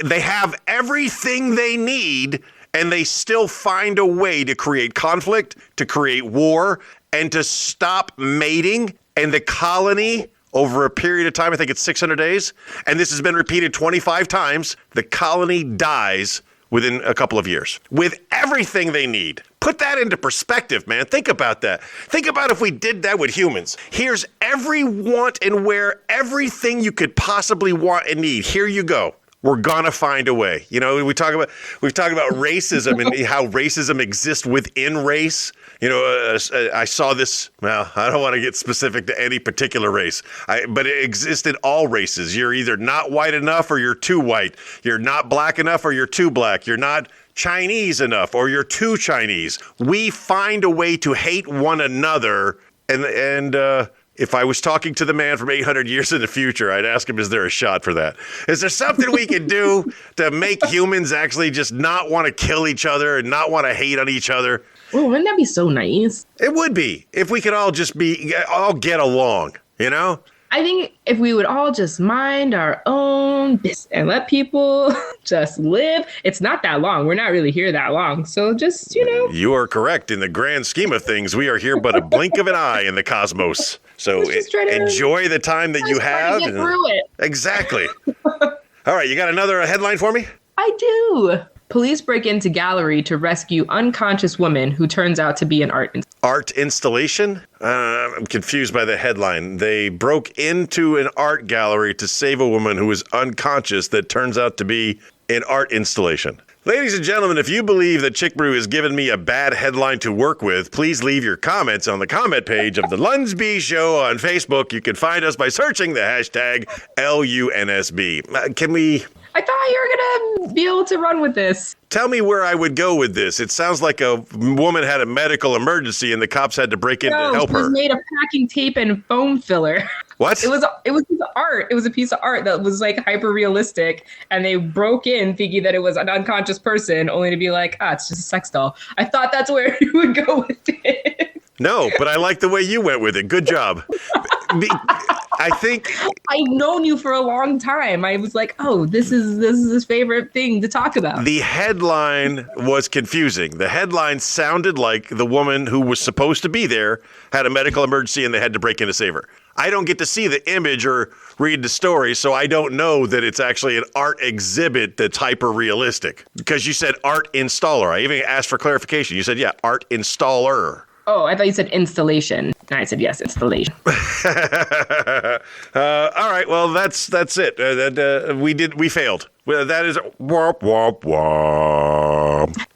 They have everything they need, and they still find a way to create conflict, to create war, and to stop mating. And the colony, over a period of time, I think it's 600 days, and this has been repeated 25 times, the colony dies within a couple of years with everything they need. Put that into perspective, man. Think about that. Think about if we did that with humans. Here's every want and where, everything you could possibly want and need. Here you go. We're gonna find a way. We've talked about racism and how racism exists within race. I saw this. Well, I don't want to get specific to any particular race, but it exists in all races. You're either not white enough or you're too white. You're not black enough or you're too black. You're not Chinese enough or you're too Chinese. We find a way to hate one another, and if I was talking to the man from 800 years in the future, I'd ask him, is there a shot for that? Is there something we can do to make humans actually just not want to kill each other and not want to hate on each other? Well, wouldn't that be so nice? It would be, if we could all just all get along, I think if we would all just mind our own business and let people just live. It's not that long. We're not really here that long. So just, You are correct. In the grand scheme of things, we are here but a blink of an eye in the cosmos. So enjoy the time that you have. Get through it. Exactly. All right, you got another headline for me? I do. Police break into gallery to rescue unconscious woman who turns out to be an art installation? I'm confused by the headline. They broke into an art gallery to save a woman who was unconscious that turns out to be an art installation. Ladies and gentlemen, if you believe that Chick Brew has given me a bad headline to work with, please leave your comments on the comment page of the Lunsby Show on Facebook. You can find us by searching the hashtag LUNSB. I thought you were going to be able to run with this. Tell me where I would go with this. It sounds like a woman had a medical emergency and the cops had to break in to help she was her. made of packing tape and foam filler. What? It was a piece of art. It was a piece of art that was like hyper realistic, and they broke in thinking that it was an unconscious person, only to be like, it's just a sex doll. I thought that's where you would go with it. No, but I like the way you went with it. Good job. I think I've known you for a long time. I was like, this is his favorite thing to talk about. the headline was confusing. The headline sounded like the woman who was supposed to be there had a medical emergency and they had to break in to save her. I don't get to see the image or read the story, so I don't know that it's actually an art exhibit that's hyper realistic. Because you said art installer. I even asked for clarification. You said, art installer. Oh, I thought you said installation. And I said, yes, installation. All right, well, that's it. We failed. Well, that is womp womp womp.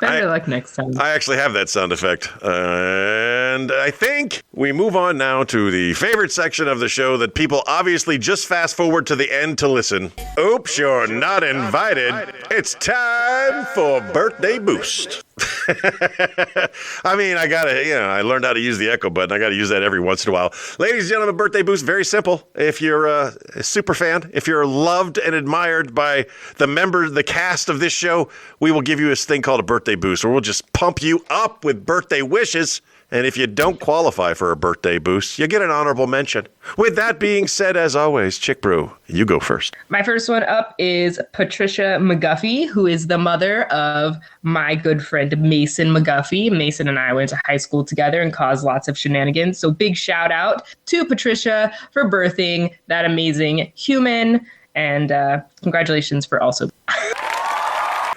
Better luck next time. I actually have that sound effect. And I think we move on now to the favorite section of the show that people obviously just fast forward to the end to listen. Oops, you're not invited. It's time for Birthday Boost. I mean, I learned how to use the echo button. I got to use that every once in a while. Ladies and gentlemen, Birthday Boost, very simple. If you're a super fan, if you're loved and admired by the cast of this show, we will give you this thing called a Birthday Boost, where we'll just pump you up with birthday wishes. And if you don't qualify for a birthday boost, you get an honorable mention. With that being said, as always, Chick Brew, you go first. My first one up is Patricia McGuffey, who is the mother of my good friend Mason McGuffey. Mason and I went to high school together and caused lots of shenanigans. So big shout out to Patricia for birthing that amazing human. And congratulations for also...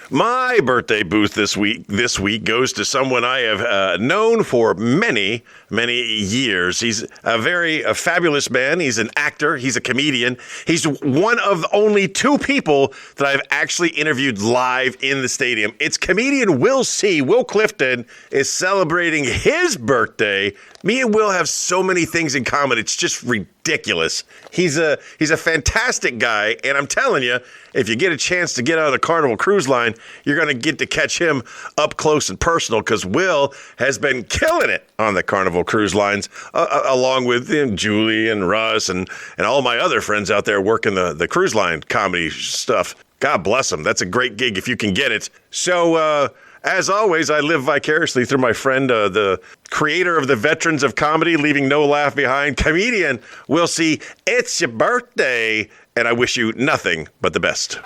My birthday boost this week goes to someone I have known for many, many years. He's a fabulous man. He's an actor. He's a comedian. He's one of only two people that I've actually interviewed live in the stadium. It's comedian Will C. Will Clifton is celebrating his birthday. Me and Will have so many things in common. It's just ridiculous. He's a fantastic guy, and I'm telling you, if you get a chance to get on the Carnival Cruise Line, you're going to get to catch him up close and personal, because Will has been killing it on the Carnival Cruise Lines, along with Julie and Russ and all my other friends out there working the cruise line comedy stuff. God bless them. That's a great gig if you can get it. So, as always, I live vicariously through my friend, the creator of the Veterans of Comedy, Leaving No Laugh Behind, comedian Will C. It's your birthday, and I wish you nothing but the best.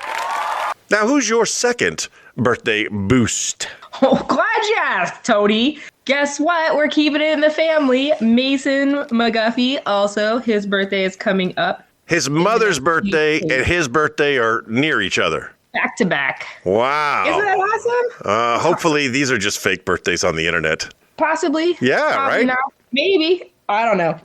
Now, who's your second birthday boost? Oh, glad you asked, Tony. Guess what? We're keeping it in the family. Mason McGuffey, also, his birthday is coming up. His mother's birthday and his birthday are near each other. Back to back. Wow. Isn't that awesome? Hopefully these are just fake birthdays on the internet. Possibly. Yeah, probably right? Not. Maybe. I don't know.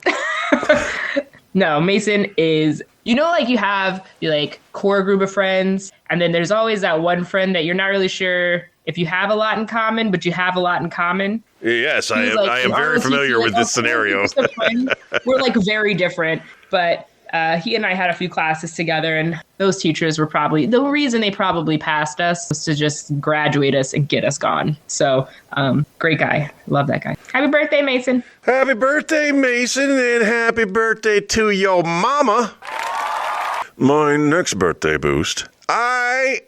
No, Mason is, like you have your core group of friends, and then there's always that one friend that you're not really sure if you have a lot in common, but you have a lot in common. Yes, I am very familiar with this scenario. We're very different, but he and I had a few classes together, and those teachers were probably the reason they probably passed us was to just graduate us and get us gone. So, great guy. Love that guy. Happy birthday, Mason. Happy birthday, Mason, and happy birthday to your mama. My next birthday boost. I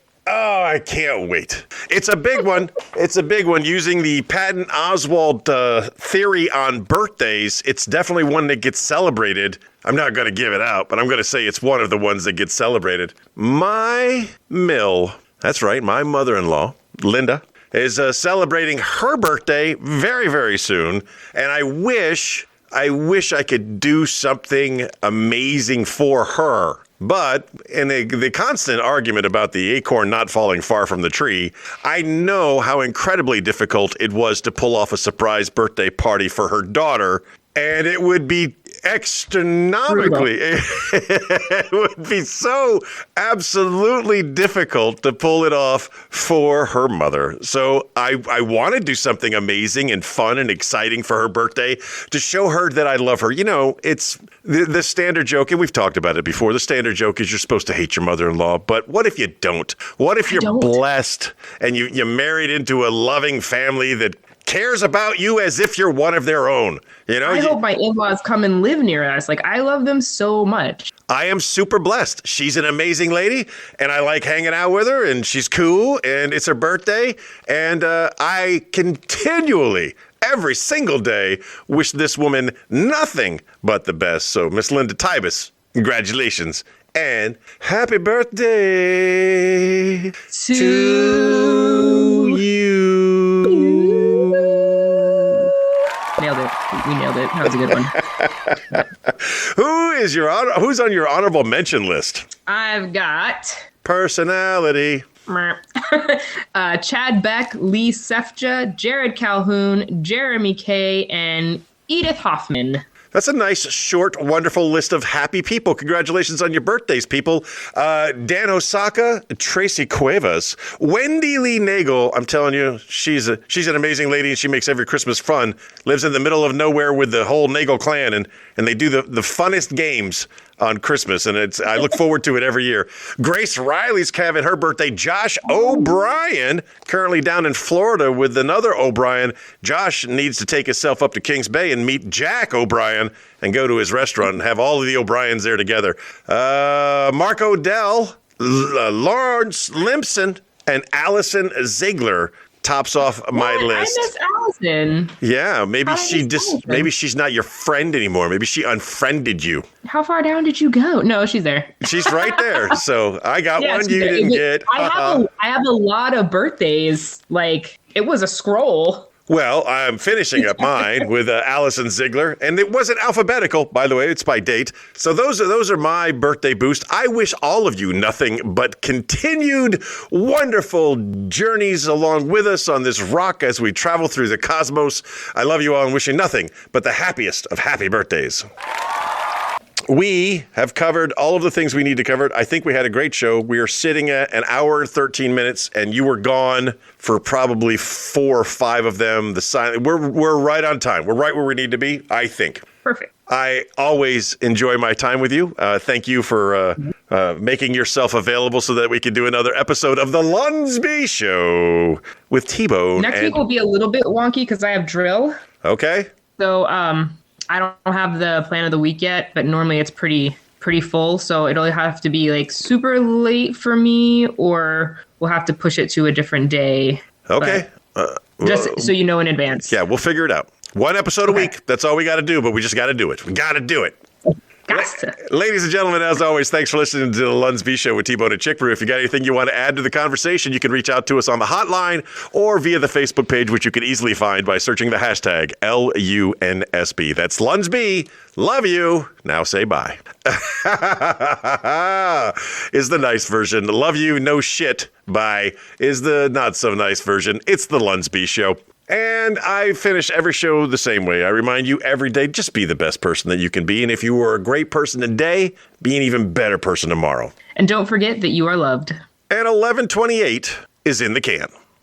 can't wait. It's a big one. It's a big one. Using the Patton Oswalt theory on birthdays, it's definitely one that gets celebrated. I'm not going to give it out, but I'm going to say it's one of the ones that gets celebrated. My Mill, that's right, my mother-in-law, Linda, is celebrating her birthday very, very soon. And I wish I could do something amazing for her. But in the constant argument about the acorn not falling far from the tree, I know how incredibly difficult it was to pull off a surprise birthday party for her daughter. And it would be astronomically. It would be so absolutely difficult to pull it off for her mother. So I want to do something amazing and fun and exciting for her birthday to show her that I love her. You know, it's the standard joke, and we've talked about it before. The standard joke is you're supposed to hate your mother-in-law, but what if you don't? What if you're blessed and you married into a loving family that cares about you as if you're one of their own? You know, I hope my in-laws come and live near us. Like, I love them so much. I am super blessed. She's an amazing lady, and I like hanging out with her, and she's cool, and it's her birthday, and I continually, every single day, wish this woman nothing but the best. So, Miss Linda Tybus, congratulations, and happy birthday to you. Nailed it. We nailed it. That was a good one. Who's on your honorable mention list? I've got Personality. Chad Beck, Lee Sefja, Jared Calhoun, Jeremy Kay, and Edith Hoffman. That's a nice, short, wonderful list of happy people. Congratulations on your birthdays, people. Dan Osaka, Tracey Cuevas, Wendylee Nagel. I'm telling you, she's an amazing lady, and she makes every Christmas fun. Lives in the middle of nowhere with the whole Nagel clan, and they do the funnest games on Christmas, and I look forward to it every year. Grace Riley's having her birthday. Josh O'Brien, currently down in Florida with another O'Brien. Josh needs to take himself up to Kings Bay and meet Jack O'Brien and go to his restaurant and have all of the O'Briens there together. Mark Odell, Lawrence Limpson, and Allison Ziegler tops off my list. I miss Allison. Yeah, maybe maybe she's not your friend anymore. Maybe she unfriended you. How far down did you go? No, she's there. She's right there. So I got one you didn't get. I have a lot of birthdays. Like, it was a scroll. Well, I'm finishing up mine with Allison Ziegler, and it wasn't alphabetical, by the way. It's by date. So those are my birthday boost. I wish all of you nothing but continued wonderful journeys along with us on this rock as we travel through the cosmos. I love you all and wish you nothing but the happiest of happy birthdays. We have covered all of the things we need to cover. I think we had a great show. We are sitting at an hour and 13 minutes, and you were gone for probably 4 or 5 of them. We're right on time. We're right where we need to be, I think. Perfect. I always enjoy my time with you. Thank you for making yourself available so that we can do another episode of The Lunsby Show with T-Bone. Next week will be a little bit wonky because I have drill. Okay. So, I don't have the plan of the week yet, but normally it's pretty full. So it'll have to be like super late for me, or we'll have to push it to a different day. Okay. Just so you know in advance. Yeah, we'll figure it out. One episode a week. That's all we got to do, but we just got to do it. We got to do it. Ladies and gentlemen, as always, thanks for listening to the Lunsby Show with T-Bone and Chick Brew. If you got anything you want to add to the conversation, you can reach out to us on the hotline or via the Facebook page, which you can easily find by searching the hashtag LUNSB. That's Lunsby. Love you. Now say bye. Is the nice version. Love you. No shit. Bye. Is the not so nice version. It's the Lunsby Show. And I finish every show the same way. I remind you every day, just be the best person that you can be. And if you were a great person today, be an even better person tomorrow. And don't forget that you are loved. And 1128 is in the can.